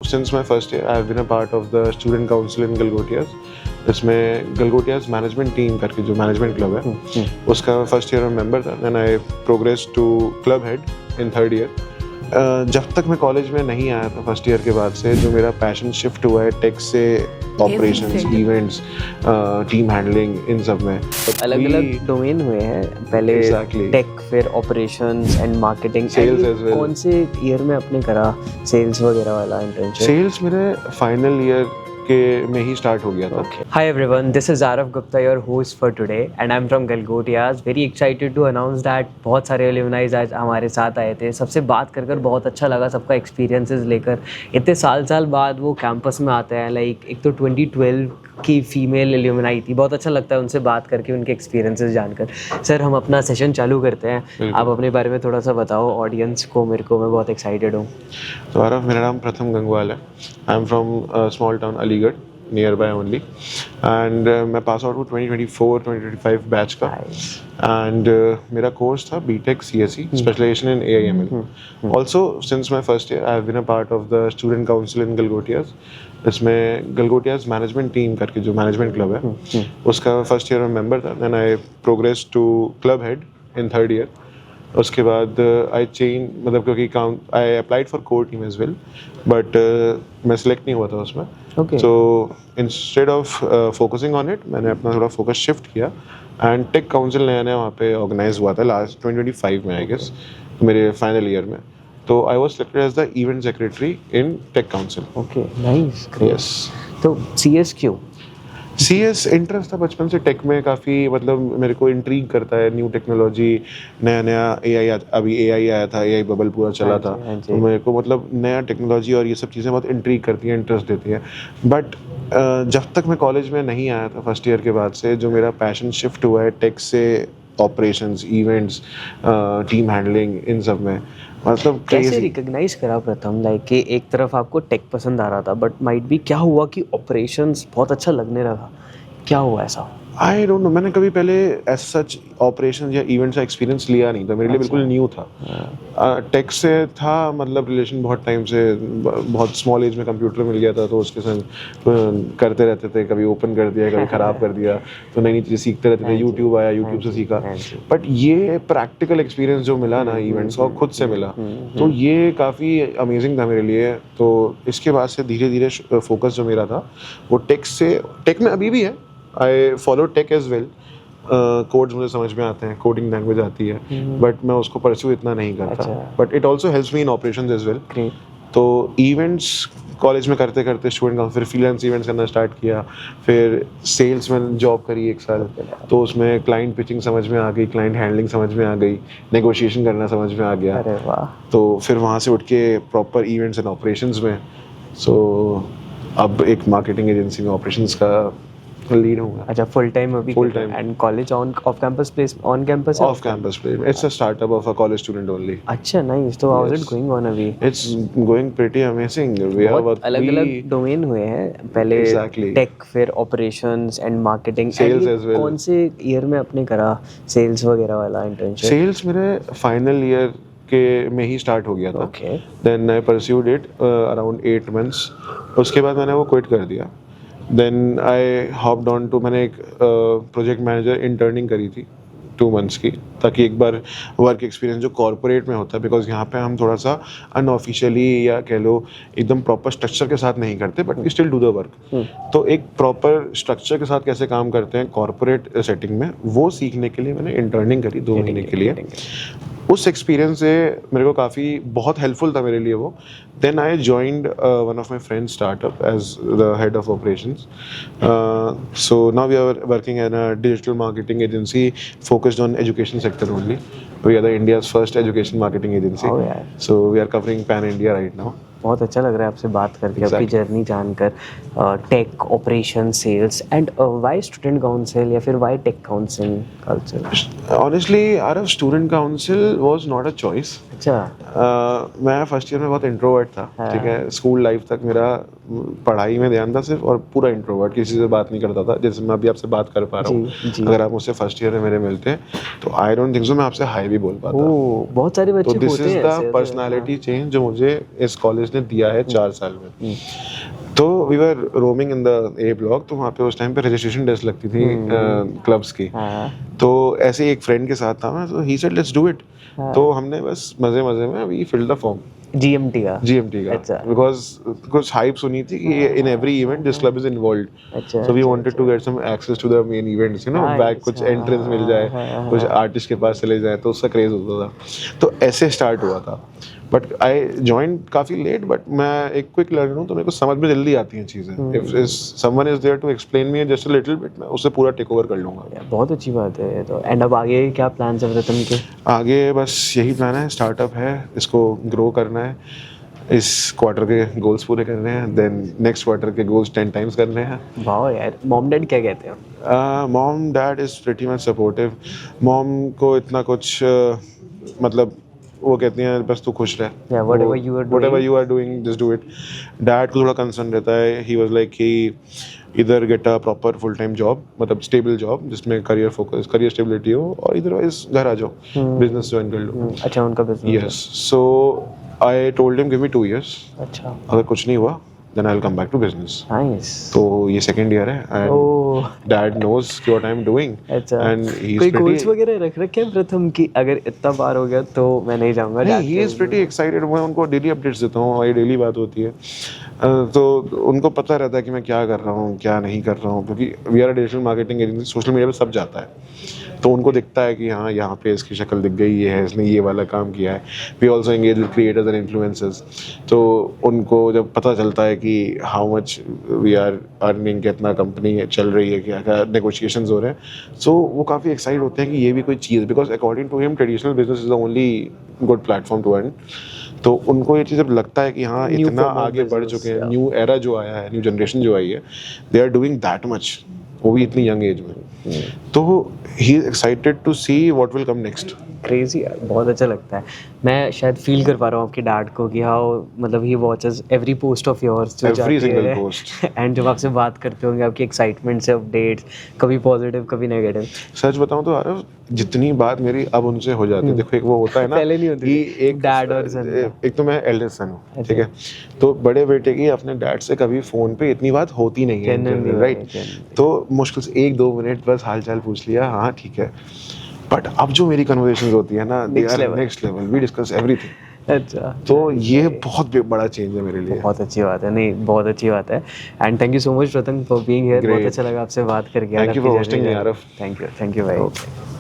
since my first year, I've been a part of the student council in Galgotias. इसमें Galgotias management team करके जो management club है उसका first year में member था. Then I progress to club head in third year. जब तक मैं कॉलेज में नहीं आया था फर्स्ट ईयर के बाद से जो मेरा पैशन शिफ्ट हुआ है टेक से ऑपरेशंस, इवेंट्स, टीम हैंडलिंग, इन सब में अलग अलग डोमेन हुए हैं. पहले टेक, फिर operations and marketing, sales as well. कौन से ईयर में आपने करा सेल्स वगैरह वाला इंटर्नशिप? सेल्स मेरे फाइनल ईयर के में ही स्टार्ट हो गया था. Hi everyone, this is Arav Gupta, your host for today, and I'm from Galgotias. Very excited to announce that बहुत सारे alumni आज हमारे साथ आए थे. सबसे बात कर बहुत अच्छा लगा, सबका एक्सपीरियंसेस लेकर. इतने साल बाद वो कैंपस में आते हैं. लाइक एक तो 2012 की फीमेल एल्यूमिनाई थी. बहुत अच्छा लगता है उनसे बात करके, उनके एक्सपीरियंसेस जानकर. सर, हम अपना सेशन चालू करते हैं. आप अपने बारे में थोड़ा सा बताओ ऑडियंस को, मेरे को. मैं बहुत एक्साइटेड हूँ. तो आरव, मेरा नाम प्रथम गंगवाल है. I am from small town Aligarh, near by only. And मैं पास आउट हूँ 2024-2025 बैच का. एंड मेरा कोर्स था BTech CSE, specialization in AIML. Also since my first year I have been a part of the student council in Galgotias. इसमें Galgotias management team करके जो management club है उसका फर्स्ट ईयर में मेंबर था. Then I progress to club head in third year. उसके बाद I change, मतलब क्योंकि I applied for core team as well, but मैं सिलेक्ट नहीं हुआ था उसमें. So instead of focusing on it, मैंने अपना थोड़ा फोकस शिफ्ट किया. एंड टेक काउंसिल नया वहाँ पे ऑर्गेनाइज हुआ था लास्ट 2025 में, आई गेस, मेरे फाइनल ईयर में. तो I was selected as the event secretary in tech council. Okay, nice, great. Yes. तो CS क्यों? CS इंटरेस्ट था बचपन से टेक में काफ़ी. मतलब मेरे को इंट्रीग करता है न्यू टेक्नोलॉजी, नया AI. अभी AI आया था, AI बबल पूरा चला था. तो मेरे को मतलब नया टेक्नोलॉजी और ये सब चीज़ें बहुत इंट्रीग करती हैं, इंटरेस्ट देती हैं. बट जब तक मैं कॉलेज में नहीं आया था फर्स्ट ईयर के बाद से जो मेरा पैशन शिफ्ट हुआ है टेक से ऑपरेशंस, इवेंट्स, टीम हैंडलिंग, इन सब में. मतलब कैसे रिकॉग्नाइज करा प्रथम, लाइक कि एक तरफ आपको टेक पसंद आ रहा था बट माइट भी क्या हुआ कि ऑपरेशंस बहुत अच्छा लगने लगा? क्या हुआ ऐसा? I don't know. मैंने कभी पहले एज सच ऑपरेशन या इवेंट्स का एक्सपीरियंस लिया नहीं था. मेरे लिए बिल्कुल न्यू था. टेक से था मतलब रिलेशन बहुत टाइम से. बहुत स्मॉल एज में कंप्यूटर मिल गया था तो उसके संग करते रहते थे. कभी ओपन कर दिया, कभी ख़राब कर दिया. तो नई नई चीज़ें सीखते रहते थे. यूट्यूब आया, यूट्यूब से सीखा. बट ये प्रैक्टिकल एक्सपीरियंस जो मिला ना इवेंट्स का, खुद से मिला, तो ये काफ़ी अमेजिंग था मेरे लिए. तो इसके बाद से धीरे धीरे फोकस जो मेरा था वो टेक में अभी भी है. I follow tech as well. Codes मुझे समझ में आते हैं, कोडिंग लैंग्वेज आती है, बट मैं उसको परस्यू इतना नहीं करता. But it also helps me in operations as well. तो इवेंट्स कॉलेज में करते करते स्टूडेंट का फिर फ्रीलांस इवेंट्स करना स्टार्ट किया. फिर सेल्स में जॉब करी 1 साल. तो उसमें क्लाइंट पिचिंग समझ में आ गई, क्लाइंट हैंडलिंग समझ में आ गई, नेगोशिएशन करना समझ में आ गया. अरे वाह. तो फिर वहाँ से उठ के प्रॉपर इवेंट्स एंड ऑपरेशंस में. सो अब एक मार्केटिंग एजेंसी में ऑपरेशंस का लीड हूँ. अच्छा, फुल टाइम अभी? Full time. And college off campus place, on campus? Off campus place. It's a startup of a college student only. अच्छा, नाइस. तो how is it going on अभी? It's going pretty amazing. We are working. अलग अलग domain हुए हैं. पहले tech, फिर operations and marketing, sales as well. कौन से ईयर में आपने करा सेल्स वगैरह वाला इंटर्नशिप? सेल्स मेरे फाइनल ईयर के में ही स्टार्ट हो गया था. Okay. Then I pursued it around 8 months. उसके बाद मैंने वो क्विट कर दिया. Then I hopped on to, मैंने एक प्रोजेक्ट मैनेजर इंटर्निंग करी थी 2 months की, ताकि एक बार वर्क एक्सपीरियंस जो कॉर्पोरेट में होता है, बिकॉज यहाँ पे हम थोड़ा सा अनऑफिशियली या कह लो एकदम प्रॉपर स्ट्रक्चर के साथ नहीं करते, but we still do the work. तो एक प्रॉपर स्ट्रक्चर के साथ कैसे काम करते हैं कॉर्पोरेट सेटिंग में, वो सीखने के लिए मैंने इंटर्निंग करी 2 महीने के लिए. उस एक्सपीरियंस से मेरे को काफ़ी बहुत हेल्पफुल था मेरे लिए वो. Then I joined one of my friends startup as the head of operations. So now we are working in a digital marketing agency focused on education sector only. We are the India's first education marketing agency. Oh, yeah. So we are covering pan India right now. बहुत अच्छा लग रहा है आपसे बात करके, आपकी journey जानकर. Tech, operation, sales, and why student council या फिर why tech council? Honestly Aarav, student council was not a choice. अच्छा. मैं फर्स्ट ईयर में बहुत इंट्रोवर्ट था. ठीक है, स्कूल लाइफ तक मेरा पढ़ाई में ध्यान था सिर्फ, और पूरा इंट्रोवर्ट, किसी से बात नहीं करता था. जैसे मैं अभी आपसे बात कर पा रहा हूँ, अगर आप मुझसे फर्स्ट ईयर में मेरे मिलते तो आई डोंट थिंक सो मैं आपसे हाई भी बोल पाता. बहुत सारे बच्चे होते हैं. तो this is the personality change जो मुझे इस कॉलेज इसने दिया है 4 साल में। तो we were roaming in the A block, तो वहाँ पे उस टाइम पे रजिस्ट्रेशन डेस्क लगती थी क्लब्स की। तो ऐसे ही एक फ्रेंड के साथ था मैं, तो he said let's do it. तो हमने बस मजे मजे में we filled the form GMT का का बिकॉज कुछ हाइप सुनी थी कि in every event this club is involved, so we wanted to get some access to the main events, you know, back कुछ एंट्रेंस मिल जाए, कुछ आर्टिस्ट के पास चले जाए, तो उसका क्रेज होता था। तो ऐसे स्टार्ट हुआ था। बट आई जॉइन काफ़ी लेट, बट मैं एक क्विक लर्नर हूँ, तो मेरे को समझ में जल्दी आती हैं चीज़ें। If someone is there to explain me just a little bit, मैं उससे पूरा टेक ओवर कर लूँगा। बहुत अच्छी बात है ये तो। एंड अब आगे क्या प्लान्स है प्रथम के? आगे बस यही प्लान है, स्टार्टअप है, इसको ग्रो करना है, इस क्वार्टर के गोल्स पूरे करने हैं, देन नेक्स्ट क्वार्टर के गोल्स 10 टाइम्स करने हैं। वाह यार, मॉम डैड क्या कहते हैं? Mom dad is pretty much supportive. Mom को इतना कुछ मतलब वो कहती हैं बस तू खुश रह, whatever you are doing just do it। Dad को थोड़ा कंसर्न रहता है, ही वाज लाइक कि इधर get a proper full time job, मतलब स्टेबल जॉब जिसमें करियर फोकस, करियर स्टेबिलिटी हो, और इधरवाइज घर आ जाओ, बिजनेस ज्वाइन कर लो। अच्छा, उनका business? Yes, so I told him give me 2 years। अच्छा, अगर कुछ नहीं हुआ then I'll come back to business। Nice। तो ये second year है and dad knows what I'm doing। अच्छा, and he's कोई pretty goals वगैरह रख रखे हैं प्रथम की? अगर इतना बार हो गया तो मैं नहीं जाऊंगा। नहीं, he is pretty excited। मैं उनको डेली अपडेट्स देता हूँ, हमारी डेली बात होती है, तो उनको पता रहता है कि मैं क्या कर रहा हूँ क्या नहीं कर रहा हूँ, क्योंकि we are digital marketing agency, social media पे सब जाता है, तो उनको दिखता है कि हाँ यहाँ पे इसकी शक्ल दिख गई, ये है, इसने ये वाला काम किया है। We also engage with creators and influencers, तो उनको जब पता चलता है कि how much we are earning, कितना कंपनी चल रही है, क्या क्या नेगोशिएशंस हो रहे हैं, सो वो काफ़ी एक्साइट होते हैं कि ये भी कोई चीज़, because according to him traditional business is the only good platform to earn. तो उनको ये चीज़ जब लगता है कि हाँ इतना आगे बढ़ चुके हैं, न्यू एरा जो आया है, न्यू जनरेशन जो आई है, they are doing that much, वो भी इतनी यंग एज में, तो he is excited to see what will come next. Crazy यार, बहुत अच्छा लगता है। मैं शायद फील कर पा रहा हूँ आपके डैड को कि हाउ, मतलब he watches every post of yours, every single post, and जब आपसे बात करते होंगे आपकी एक्साइटमेंट से अपडेट्स, कभी पॉजिटिव कभी नेगेटिव। सच बताऊं तो आरव, जितनी बात मेरी अब उनसे हो जाती है, देखो एक वो होता है ना पहले नहीं होती कि एक डैड और सन, एक तो मैं एल्डेस्ट सन हूँ, ठीक है, तो बड़े बेटे की अपने डैड से कभी फोन पे इतनी बात होती नहीं है, राइट? तो मुश्किल से 1-2 मिनट बस हाल चाल पूछ लिया, हाँ ठीक है। बट अब जो मेरी कन्वर्सेशंस होती है ना, they are next level, we discuss everything. अच्छा, तो ये बहुत बड़ा चेंज है मेरे लिए। बहुत अच्छी बात है, नहीं बहुत अच्छी बात है। And thank you so much Ratan for being here, बहुत अच्छा लगा आपसे बात करके। Thank you for hosting me Aarav. Thank you भाई।